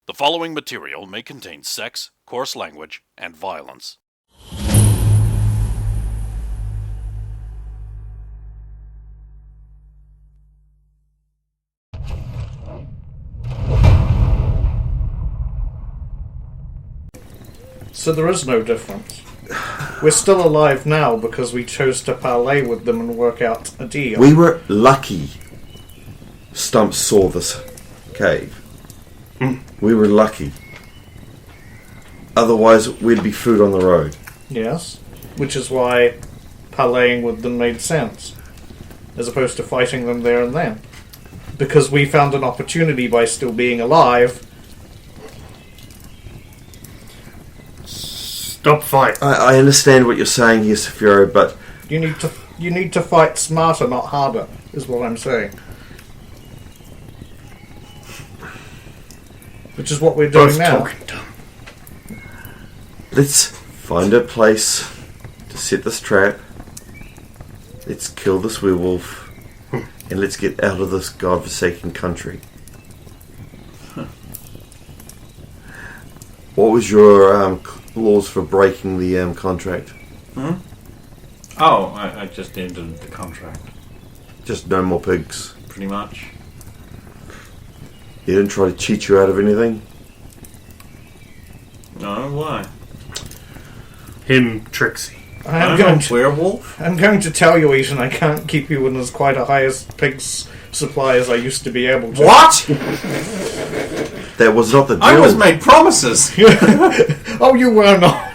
The following material may contain sex, coarse language, and violence. So there is no difference. We're still alive now because we chose to parley with them and work out a deal. We were lucky Stumps saw this cave. We were lucky. Otherwise, we'd be food on the road. Yes, which is why parleying with them made sense, as opposed to fighting them there and then. Because we found an opportunity by still being alive. Stop fight. I understand what you're saying here, Saphiro, but You need to fight smarter, not harder, is what I'm saying. Which is what we're doing Both now. talking dumb. let's find a place to set this trap. Let's kill this werewolf, and let's get out of this godforsaken country. What was your clause for breaking the contract? Oh, I just ended the contract, Just no more pigs. pretty much. You didn't try to cheat you out of anything? No, why? Him, Trixie. I'm I'm going a to werewolf? I'm going to tell you, Ethan, I can't keep you in as quite a highest pigs supply as I used to be able to. What? That was not the deal. I was made promises! Oh, you were not.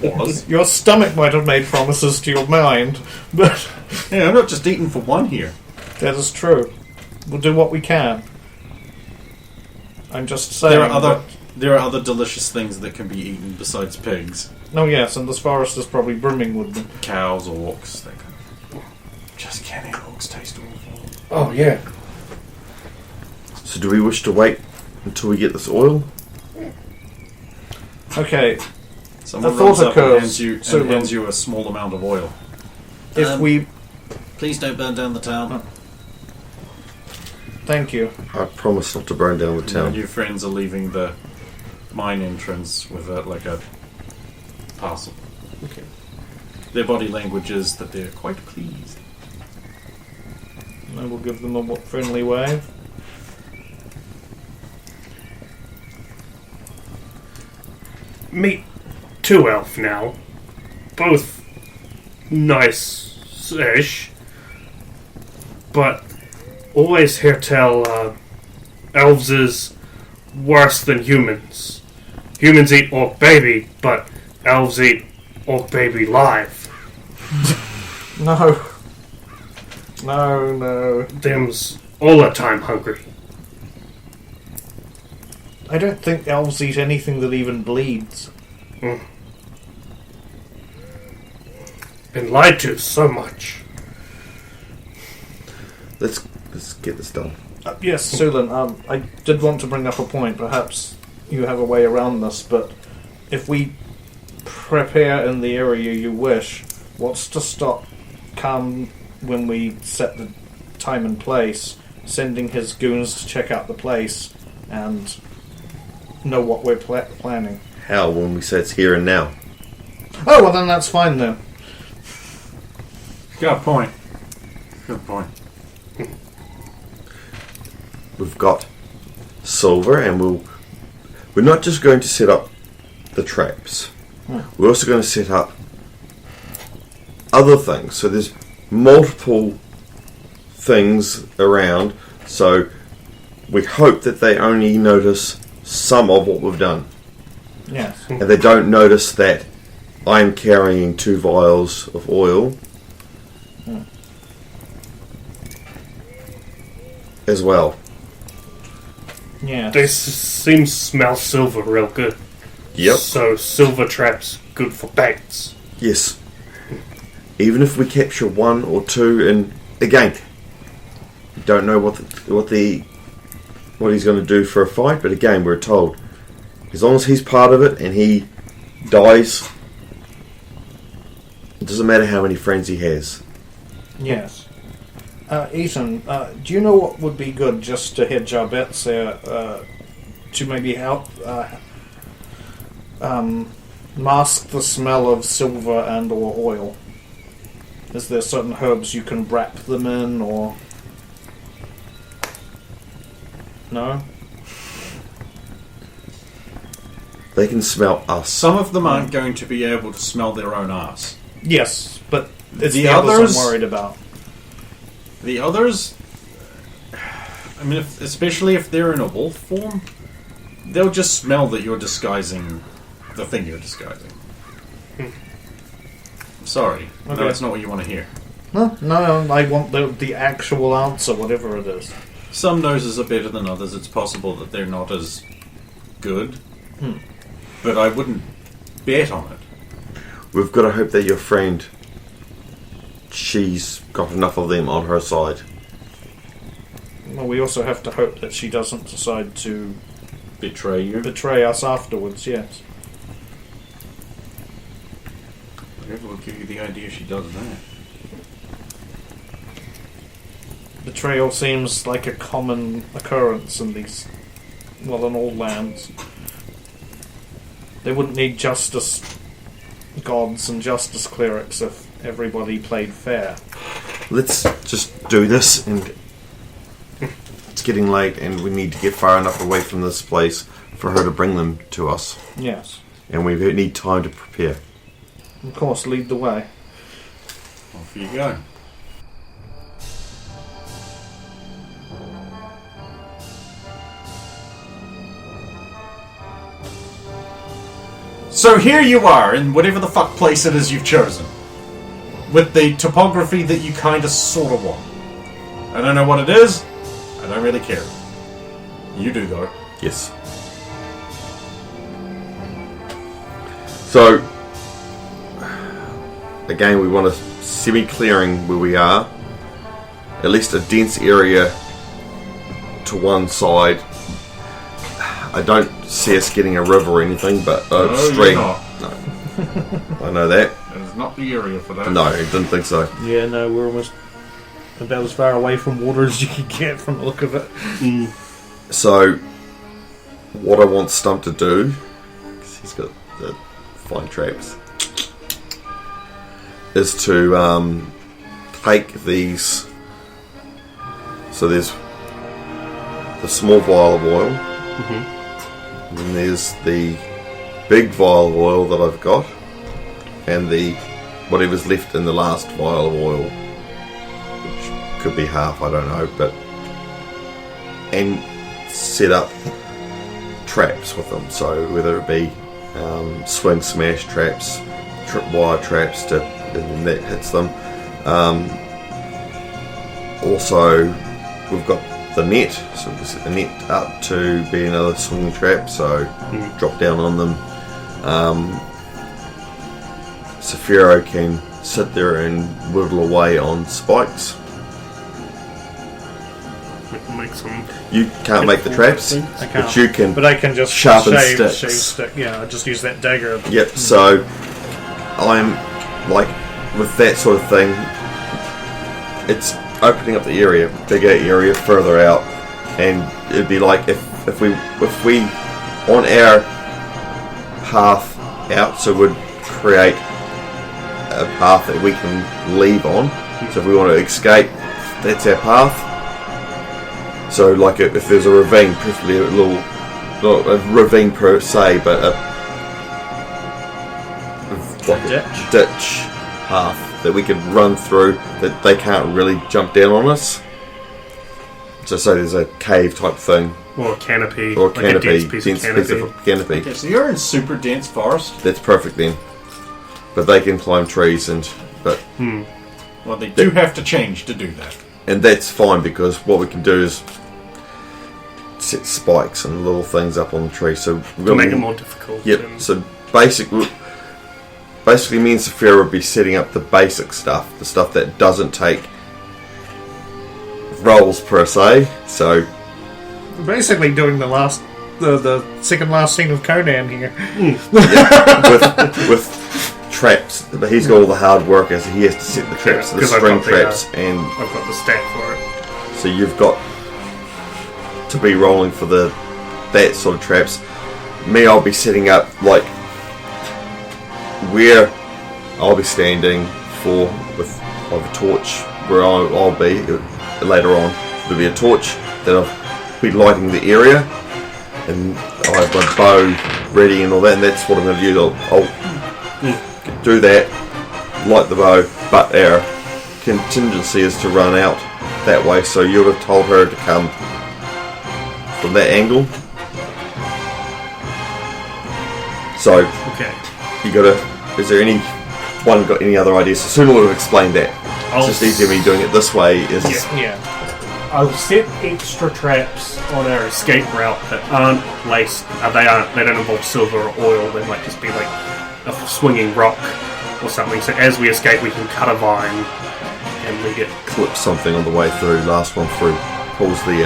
Was? Your stomach might have made promises to your mind, but Yeah, I'm not just eating for one here. that is true. We'll do what we can. I'm just saying. There are other delicious things that can be eaten besides pigs. Oh yes, and this forest is probably brimming with them. Cows, orcs, that kind of... Just kidding, orcs taste awful. Oh yeah. So do we wish to wait until we get this oil? Okay. Someone The thought runs up and occurs, hands you a small amount of oil. If we Please don't burn down the town. thank you. I promise not to burn down the Your town. new friends are leaving the mine entrance with a parcel. Okay. Their body language is that they're quite pleased. I will give them a friendly wave. Meet two elf now. Both nice-ish. But always hear tell elves is worse than humans. Humans eat orc baby, but elves eat orc baby live. No. No. Them's all the time hungry. I don't think elves eat anything that even bleeds. Been lied to so much. Let's get this done. Yes, Sulan, I did want to bring up a point. Perhaps you have a way around this, but if we prepare in the area you wish, what's to stop Khan, when we set the time and place, sending his goons to check out the place and know what we're planning? How when we say it's here and now? Oh, well then that's fine then. Got a point. Good point. We've got silver, and we're not just going to set up the traps. We're also going to set up other things. So there's multiple things around. So we hope that they only notice some of what we've done, Yes. and they don't notice that I'm carrying 2 vials of oil as well. Yes. They seem to smell silver real good. Yep. So silver traps good for baits. Yes. Even if we capture 1 or 2, and again, we don't know what he's going to do for a fight, but again, we're told as long as he's part of it and he dies, it doesn't matter how many friends he has. Yes. Ethan, do you know what would be good just to hedge our bets there? to maybe help mask the smell of silver and or oil? Is there certain herbs you can wrap them in, or no? They can smell us. Some of them aren't going to be able to smell their own ass. Yes, but it's The the others others- I'm worried about. The others, I mean, especially if they're in a wolf form, they'll just smell that you're disguising the thing you're disguising. I'm sorry. No, Okay. that's not what you want to hear. No, I want the actual answer, whatever it is. Some noses are better than others. It's possible that they're not as good. But I wouldn't bet on it. We've got to hope that your friend, she's got enough of them on her side. Well, we also have to hope that she doesn't decide to Betray you. betray us afterwards, yes. Whatever will give you the idea she does that. Betrayal seems like a common occurrence in these, well, in all lands. They wouldn't need justice gods and justice clerics if everybody played fair. Let's just do this, and it's getting late, and we need to get far enough away from this place for her to bring them to us. Yes. And we need time to prepare. Of course, lead the way. Off you go. So here you are, in whatever the fuck place it is you've chosen. With the topography that you kinda sorta want. I don't know what it is. I don't really care. You do, though. Yes. So, again, we want a semi-clearing where we are. At least a dense area to one side. I don't see us getting a river or anything, but a No, stream. you're not. No. I know that. That is not the area for that. No, I didn't think so. Yeah, no, we're almost about as far away from water as you can get from the look of it. So, what I want Stump to do, because he's got the fine traps, is to take these. So there's the small vial of oil, and then there's the big vial of oil that I've got, and the whatever's left in the last vial of oil, which could be half, I don't know, but and set up traps with them. So whether it be swing smash traps, wire traps, and then that hits them. Also, we've got the net, so we set the net up to be another swinging trap, so drop down on them. Saphiro can sit there and whittle away on spikes. We can make some. You can't make the traps, I can't. but you can. But I can just Sharpen shave sticks. stick. Yeah, I just use that dagger. Yep, so I'm like, with that sort of thing, it's opening up the area, bigger area, further out, and it'd be like if we on our path out, so we'd create a path that we can leave on. So if we want to escape, that's our path. So like if there's a ravine, preferably a little, not a ravine per se, but a ditch path that we could run through, that they can't really jump down on us. So say there's a cave type thing, Or a canopy. or like canopy, a dense piece of canopy. canopy. Okay, so you're in super dense forest. That's perfect then. But they can climb trees, but Well, they do have to change to do that. and that's fine, because what we can do is set spikes and little things up on the tree. So To make it more difficult. Yep. and- So basically, me and Saphira would be setting up the basic stuff, the stuff that doesn't take rolls per se. So Basically doing the second last scene of Conan here. with traps, but he's got all the hard work as he has to set the traps, Yeah, the 'cause I've spring got the, traps, and I've got the stat for it. so you've got to be rolling for the that sort of traps. Me, I'll be setting up like where I'll be standing with a torch where I'll be later on. There'll be a torch that I'll be lighting the area, and I have my bow ready and all that, and that's what I'm going to do. I'll do that, light the bow, but our contingency is to run out that way, so you would have told her to come from that angle. So, Okay. you gotta. Is there anyone got any other ideas? So Suna would have explained that. It's just easier me doing it this way. Yeah. I'll set extra traps on our escape route that aren't laced. They don't involve silver or oil. They might just be like a swinging rock or something. So as we escape, we can cut a vine and we get clip something on the way through. Last one through pulls the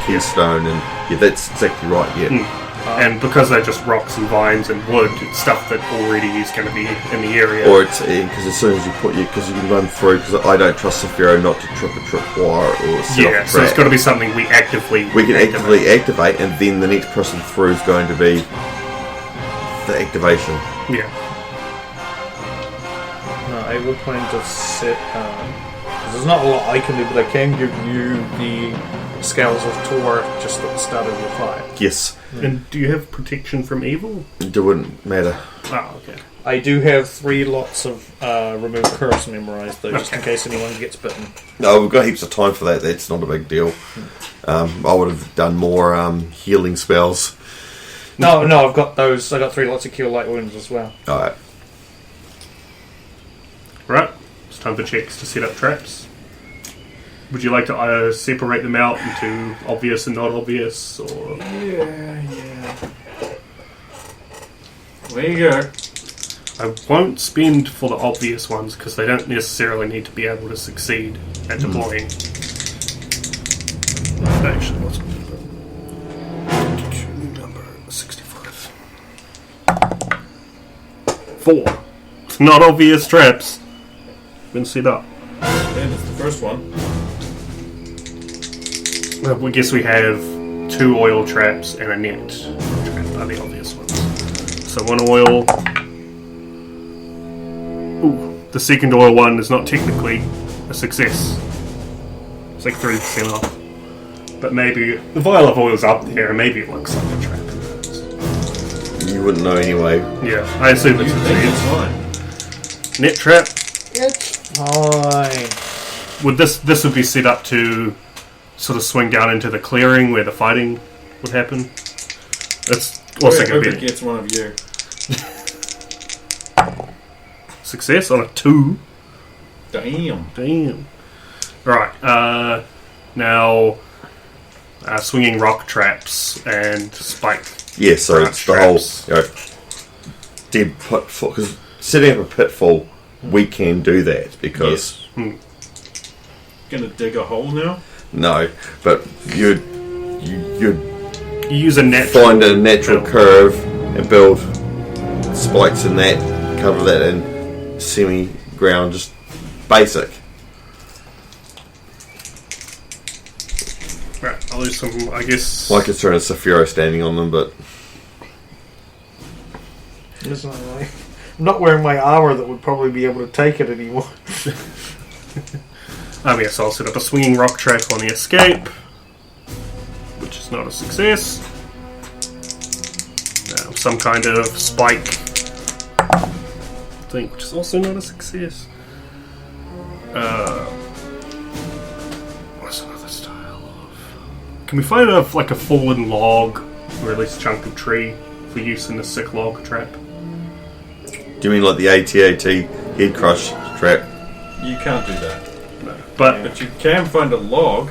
keystone, and yeah, that's exactly right. Yeah. And because they're just rocks and vines and wood, it's stuff that already is going to be in the area. Or it's because as soon as you because you can run through. Because I don't trust Saphiro not to trip a tripwire or set off a so it's trap. got to be something we can actively activate, and then the next person through is going to be the activation. Yeah. No, I will plan to set. 'Cause there's not a lot I can do, but I can give you the scales of Tor just at the start of your fight. Yes. And do you have protection from evil? It wouldn't matter. Oh, okay. I do have 3 lots of remove curse memorized, though, just in case anyone gets bitten. No, we've got heaps of time for that. That's not a big deal. I would have done more healing spells. No, I've got those. I got 3 lots of cure light wounds as well. Alright. Right. It's time for checks to set up traps. Would you like to separate them out into obvious and not obvious, or? Yeah. There you go. I won't spend for the obvious ones because they don't necessarily need to be able to succeed at deploying. Actually, what's number 65? 4. Not obvious traps. Been set up. And it's the first one. Well, I guess we have 2 oil traps and a net trap are the obvious ones. So 1 oil. Ooh, the second oil one is not technically a success. It's like 3% off. But maybe the vial of oil's up there, and maybe it looks like a trap. You wouldn't know anyway. Yeah, I assume it's You a think success. it's fine. Net trap. It's fine. Would this would be set up to sort of swing down into the clearing where the fighting would happen? That's also I going hope to it be gets one of you. success on a 2. Damn. Right. Now, swinging rock traps and spike. Yeah, so branch it's the whole traps. dead pitfall. Because setting up a pitfall, we can do that because Gonna dig a hole now? no, but you'd You use a natural find a natural build. curve and build spikes in that, cover that in semi-ground, just basic. Right, I'll do some, I guess. My concern is Saphiro standing on them, but It's not like, I'm not wearing my armor that would probably be able to take it anymore. Yes, I'll set up a swinging rock trap on the escape, which is not a success. Some kind of spike thing, which is also not a success. What's another style of? Can we find a fallen log, or at least a chunk of tree, for use in the sick log trap? do you mean like the AT-AT head crush trap? You can't do that. No. But But you can find a log.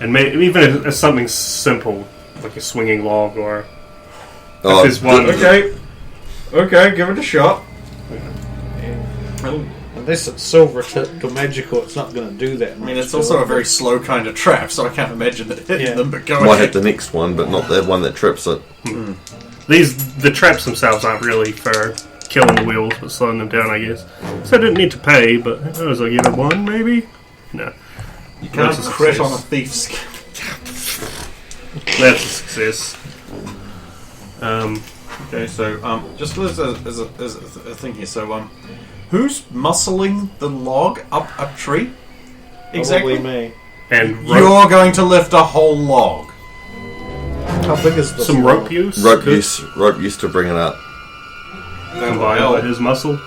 and even if it's something simple, like a swinging log, or Oh, there's one- Okay, give it a shot. Unless it's silver tipped or magical, it's not going to do that. I mean, it's also a very slow kind of trap, so I can't imagine it hitting Yeah. them, but go might ahead. hit the next one, but not the one that trips it. the traps themselves aren't really for killing the wheels, but slowing them down, I guess. So I didn't need to pay, but I was like, a 1 maybe? No. You can't That's a crit success. on a thief's. That's a success. Okay, so just as a thing here, so who's muscling the log up a tree? Exactly. Probably me. And You're going to lift a whole log. How big is this? some rope use. Rope use to bring it up. Combined with his muscle.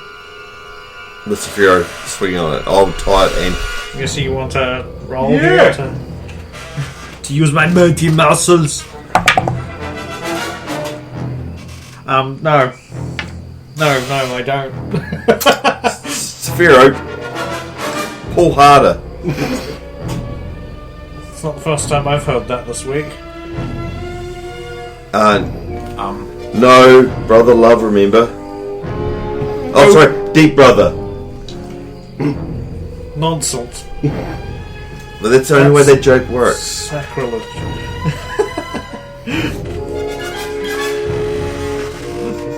The Saphiro swinging on it. I'll tie it and You see, you want to roll Yeah. here to use my mighty muscles. No. No, I don't. Saphiro, pull harder. It's not the first time I've heard that this week. No, brother love, remember? Oh, sorry, deep brother. Nonsense. But that's the only way that joke works. Sacrilege.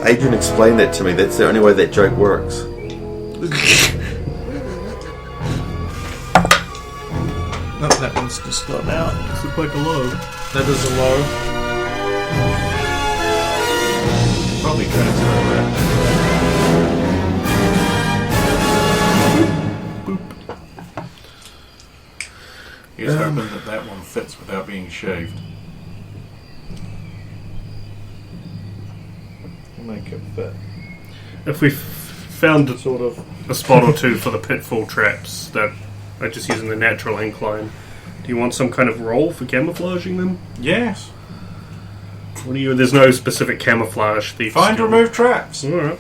Adrian explained that to me. That's the only way that joke works. Oh, that one's just gone out. This looks like a low. That is a low. Probably transfer that. Here's hoping that one fits without being shaved. Make it fit. If we found Sort of. a spot or two for the pitfall traps that are just using the natural incline, do you want some kind of roll for camouflaging them? Yes. What do you? There's no specific camouflage. Thief Find skill. remove traps. All right.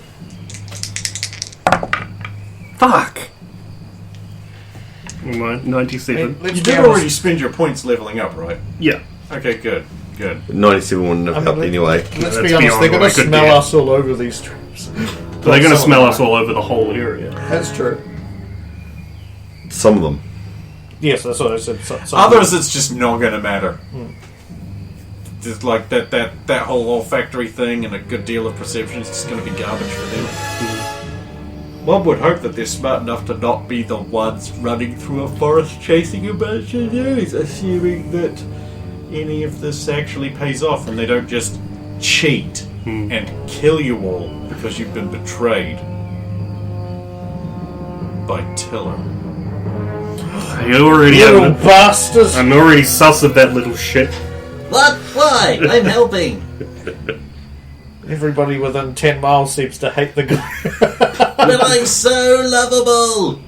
Fuck. Never mind, 97. Let's You be did honest. already spend your points leveling up, right? Yeah. Okay, good. 97 wouldn't have helped anyway. Let's That's be honest, they're beyond going what to I could smell get. us all over these traps. But they're going to smell us all over the whole area. That's true. Some of them. Yes, that's what I said. Others, it's just not going to matter. Just like that whole olfactory thing and a good deal of perception is just going to be garbage for them. One would hope that they're smart enough to not be the ones running through a forest chasing a bunch of news, assuming that any of this actually pays off and they don't just cheat and kill you all because you've been betrayed by Tiller. I already Little have. bastards! I'm already sus of that little shit. What? Why? I'm helping. Everybody within 10 miles seems to hate the guy. But I'm so lovable.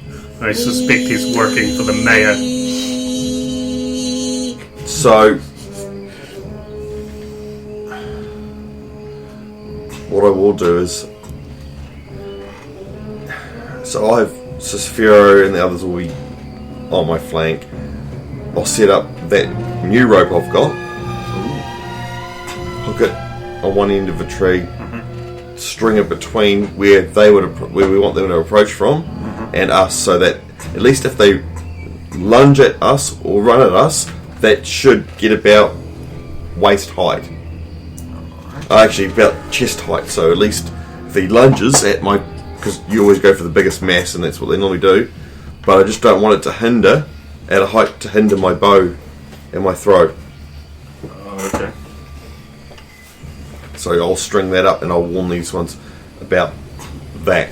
I suspect he's working for the mayor. So, what I will do is, so Saphiro and the others will be on my flank. I'll set up that new rope I've got, hook it on one end of a tree, string it between where where we want them to approach from, and us, so that at least if they lunge at us or run at us, that should get about waist height. Actually, about chest height. So at least if he lunges at my, because you always go for the biggest mass, and that's what they normally do. But I just don't want it to hinder at a height to hinder my bow and my throw. Oh, okay. So I'll string that up and I'll warn these ones about that.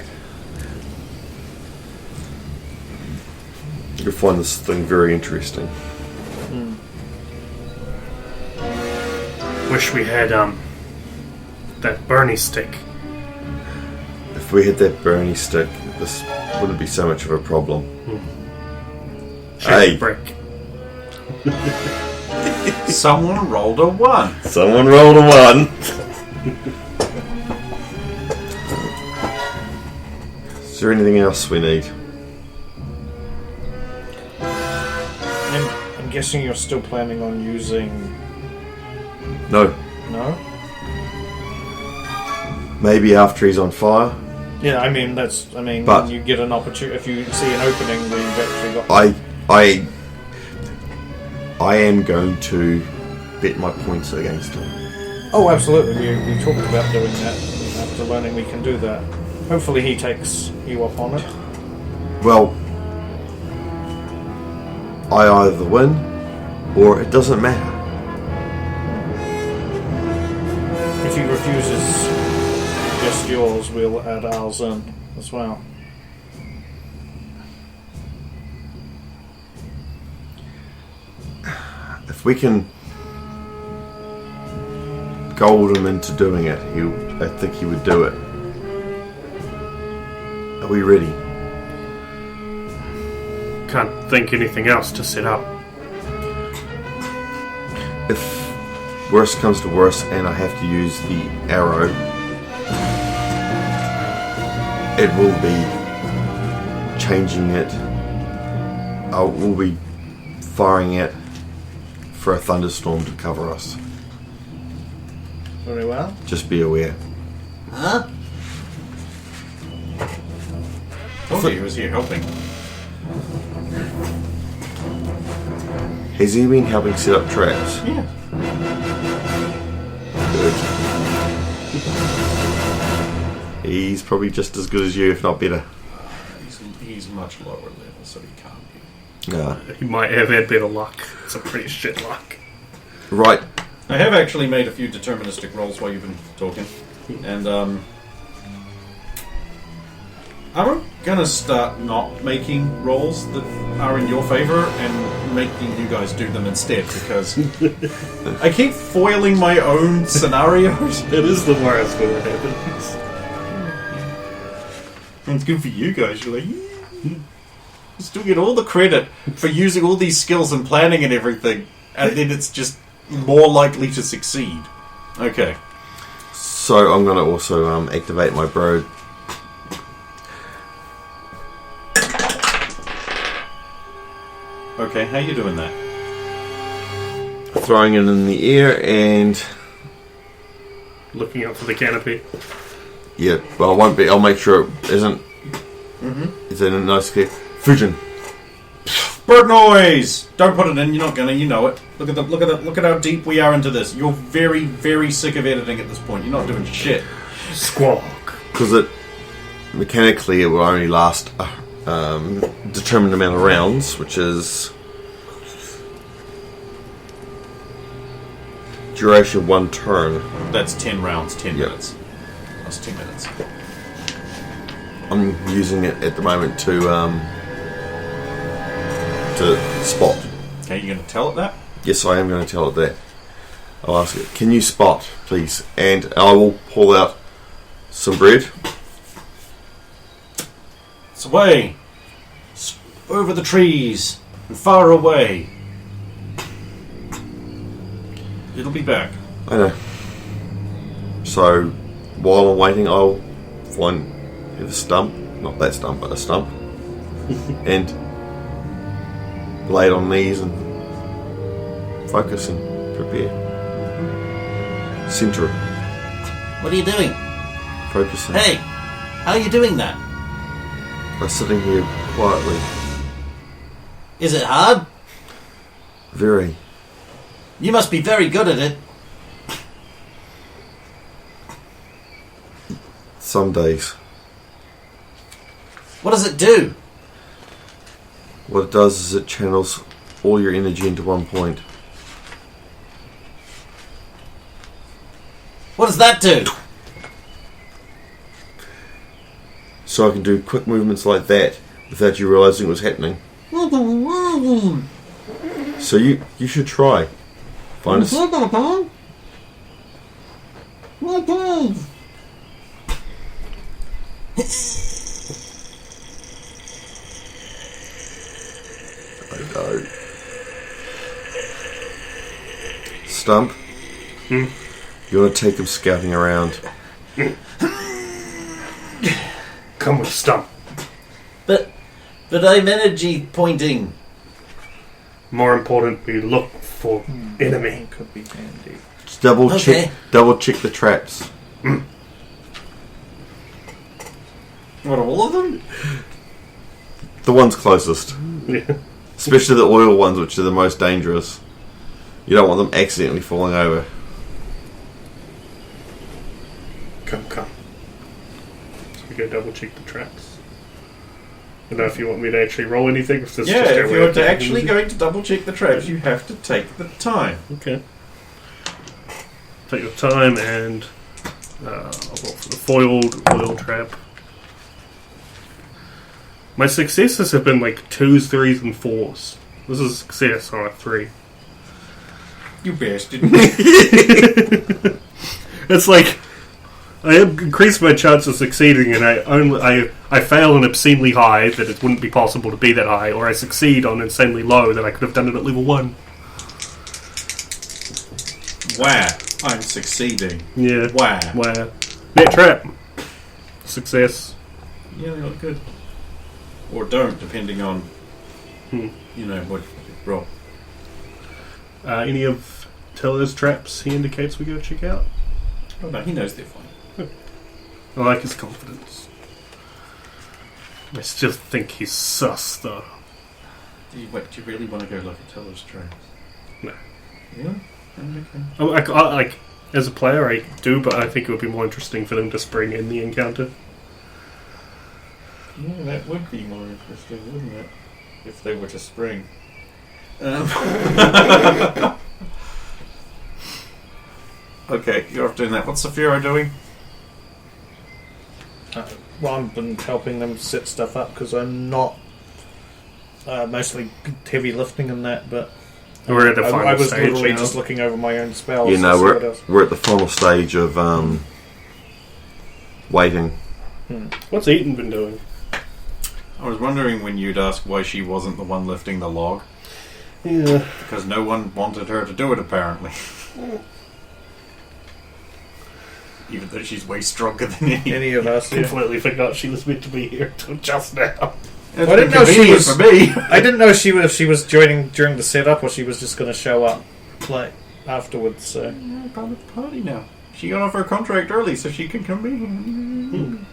You'll find this thing very interesting. Wish we had that Bernie stick. If we had that Bernie stick, this wouldn't be so much of a problem. Hey. Brick. Someone rolled a 1. Someone rolled a 1. Is there anything else we need? I'm guessing you're still planning on using... No. No? Maybe after he's on fire. Yeah, I mean, But- when you get an opportunity, if you see an opening where you've actually got... I am going to bet my points against him. Oh, absolutely. We talked about doing that after learning we can do that. Hopefully he takes you up on it. Well, I either win or it doesn't matter. he refuses just yours, we'll add ours in as well. If we can gold him into doing it, I think he would do it. Are we ready? Can't think anything else to set up. If worst comes to worst and I have to use the arrow, it will be changing it. We'll be firing it for a thunderstorm to cover us. Very well. Just be aware. Huh? Told you he was here helping. Has he been helping set up traps? Yeah. Good. He's probably just as good as you, if not better. He's much lower level, so he can't be. Yeah. He might have had better luck. It's a pretty shit luck. Right. I have actually made a few deterministic rolls while you've been talking, and I'm gonna start not making rolls that are in your favor and making you guys do them instead, because I keep foiling my own scenarios. It is the worst when it happens. And it's good for you guys. You're like, you still get all the credit for using all these skills and planning and everything, and then it's just more likely to succeed. Okay. So I'm going to also activate my bro. Okay, how you doing that? Throwing it in the air and... Looking up for the canopy. Yeah, well, I won't be. I'll make sure it isn't. Is it a nice clear? Fusion. Bird noise! Don't put it in. You're not gonna. You know it. Look at how deep we are into this. You're very, very sick of editing at this point. You're not doing shit. Squawk. Because it mechanically it will only last determined amount of rounds, which is duration of one turn. That's 10 rounds, 10 Yep. minutes. That's 2 minutes. I'm using it at the moment to spot. Okay, you gonna tell it that? Yes, I am going to tell it that. I'll ask it, can you spot, please? And I will pull out some bread. It's away. It's over the trees and far away. It'll be back. I know. So, while I'm waiting, I'll find a stump. Not that stump, but a stump. And lay it on knees and focus and prepare. Center it. What are you doing? Focusing. Hey, how are you doing that? By sitting here quietly. Is it hard? Very. You must be very good at it. Some days. What does it do? What it does is it channels all your energy into one point. What does that do? So I can do quick movements like that without you realizing it was happening. So you should try. Find us. I know. Stump. You want to take him scouting around. Come with Stump. But I'm energy pointing. More important, we look for enemy. Could be handy. Just double Okay. check the traps. What, all of them? The ones closest. Yeah. Especially the oil ones, which are the most dangerous. You don't want them accidentally falling over. Come. So we go double check the traps. I don't know if you want me to actually roll anything. If this is Yeah, just our if way you're of doing actually it. going to double check the traps, you have to take the time. Okay. Take your time and I'll roll for the foiled oil trap. My successes have been like 2s, 3s, and 4s. This is a success on a 3. You bastard. It's like I have increased my chance of succeeding, and I fail an obscenely high that it wouldn't be possible to be that high, or I succeed on insanely low that I could have done it at level 1. Wow. I'm succeeding. Yeah. Wow. Wow. Net trap. Success. Yeah, they look good. Or don't, depending on, Hmm. what you roll. Any of Tiller's traps he indicates we go check out? Oh no, he knows they're fine. I like his confidence. I still think he's sus, though. Do you really want to go look at Teller's traps? No. Yeah? Okay. Like, as a player, I do, but I think it would be more interesting for them to spring in the encounter. Yeah, that would be more interesting, wouldn't it? If they were to spring. Okay, you're off doing that. What's Saphira doing? Well, I've been helping them set stuff up because I'm not mostly heavy lifting and that, but We're at the final I was stage literally now. just looking over my own spells. You know, to see what else. we're at the final stage of waiting. What's Eaton been doing? I was wondering when you'd ask why she wasn't the one lifting the log. Yeah. Because no one wanted her to do it, apparently. Even though she's way stronger than Any of us. Yeah. Completely forgot she was meant to be here till just now. It's I didn't know she convenient was- for me. I didn't know if she was joining during the setup or she was just going to show up like afterwards. So Yeah, part of the party now. She got off her contract early, so she can come in.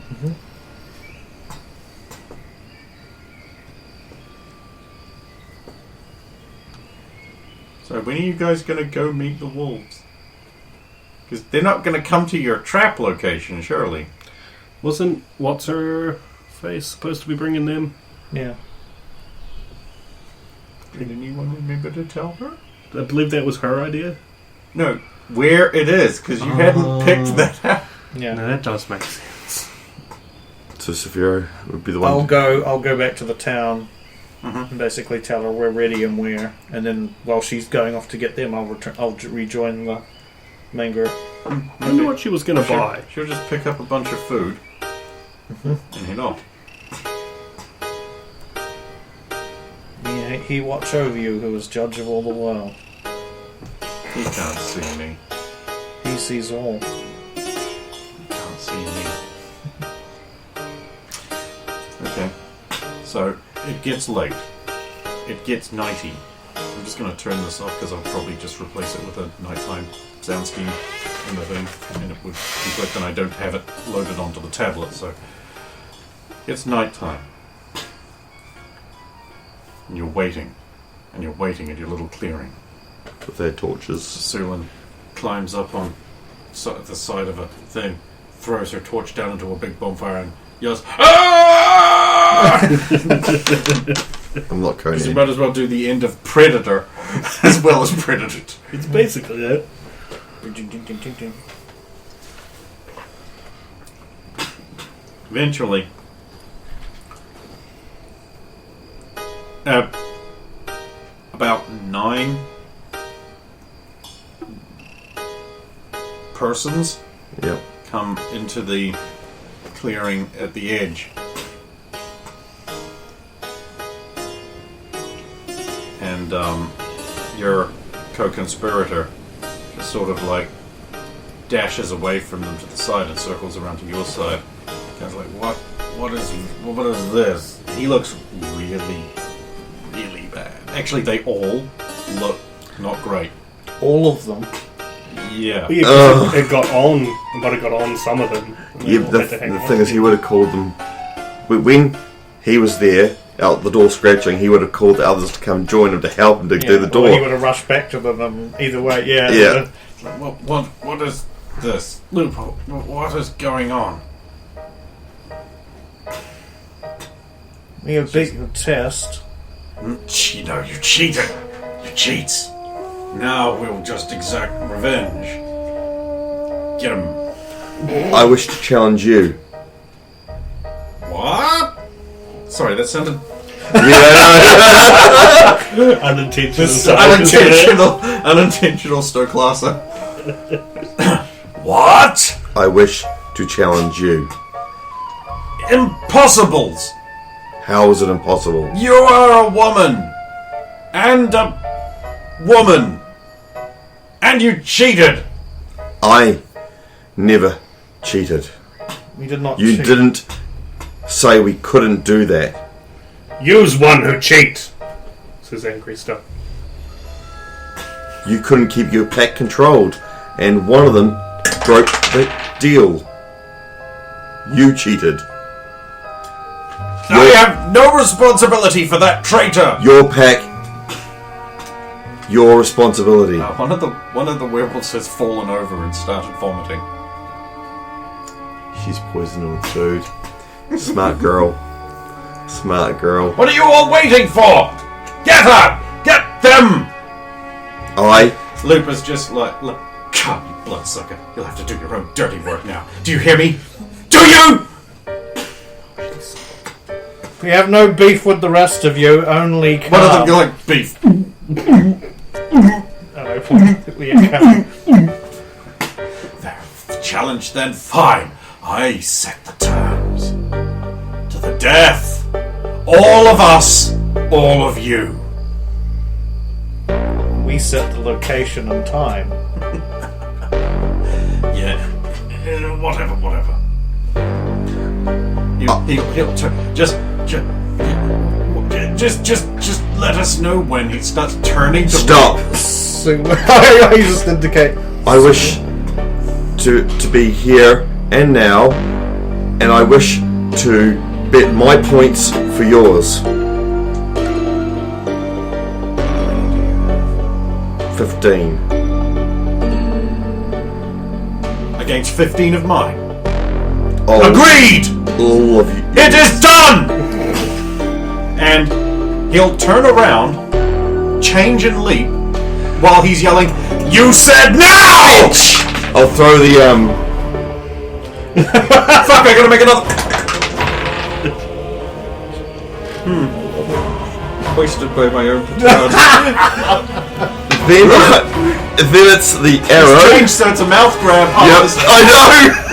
So when are you guys going to go meet the wolves? Because they're not going to come to your trap location, surely. Wasn't what's her face supposed to be bringing them? yeah, Did anyone remember to tell her? I believe that was her idea. No, where it is, because you hadn't picked that out. yeah. No, that does make sense. So Saphira would be the one. I'll go back to the town and basically tell her we're ready and where, and then while she's going off to get them, I'll rejoin the main group. I wonder what she was going to buy. She'll just pick up a bunch of food and head off. Yeah, he watch over you, who is judge of all the world. He can't see me. He sees all. He can't see me. Okay. So, it gets late. It gets nighty. I'm just going to turn this off because I'll probably just replace it with a nighttime sound scheme in the thing, and it would conflict, and I don't have it loaded onto the tablet, so it's nighttime. And you're waiting. And you're waiting at your little clearing. With their torches. Sulin climbs up on the side of a thing, throws her torch down into a big bonfire, and yells, "Ah!" I'm not Because you Conan. might as well do the end of Predator as well as Predator 2. It's basically that. Eventually, about 9 persons Yep. come into the clearing at the edge. And your co-conspirator just sort of like dashes away from them to the side and circles around to your side. Kind of like, what is this? He looks really, really bad. Actually, they all look not great. All of them. Yeah. But yeah, 'cause it got on, but it got on some of them. And they Yeah, all the had to hang on. thing is, he would have called them. When he was there, out the door scratching, he would have called the others to come join him to help him to do the Or he door. would have rushed back to them. Either way, yeah. Yeah. What is this? Loophole. What is going on? You beat the test. You cheated. You cheats. Now we'll just exact revenge. Get him. I wish to challenge you. What? Sorry, that sounded unintentional Stokelaser. What? I wish to challenge you. Impossibles! How is it impossible? You are a woman! And a woman! And you cheated! I never cheated. We did not You cheat. didn't say we couldn't do that. You's one who cheat, says Angry Stuff. You couldn't keep your pack controlled, and one of them broke the deal. You cheated. I have no responsibility for that traitor! Your pack, your responsibility. One of the werewolves has fallen over and started vomiting. She's poisoning food. Smart girl. Smart girl. What are you all waiting for? Get her! Get them! Lupus just like, look, God, you bloodsucker. You'll have to do your own dirty work now. Do you hear me? Do you? We have no beef with the rest of you, only Carl. One of them go like beef. And I point at the account. There, challenge then, fine. I set the terms. To the death. All of us, all of you. We set the location and time. Yeah, whatever. He'll turn. Just let us know when he starts turning to Stop. So I just indicate. I wish to be here and now, and I wish to bet my points for yours. 15. against 15 of mine. Oh, Agreed! all of you. It is done! And he'll turn around, change and leap, while he's yelling, "You said now!" I'll throw the Fuck, I gotta make another... Wasted by my own petard. then it's the arrow. Change so it's a mouth grab. Oh, Yep, this- I know.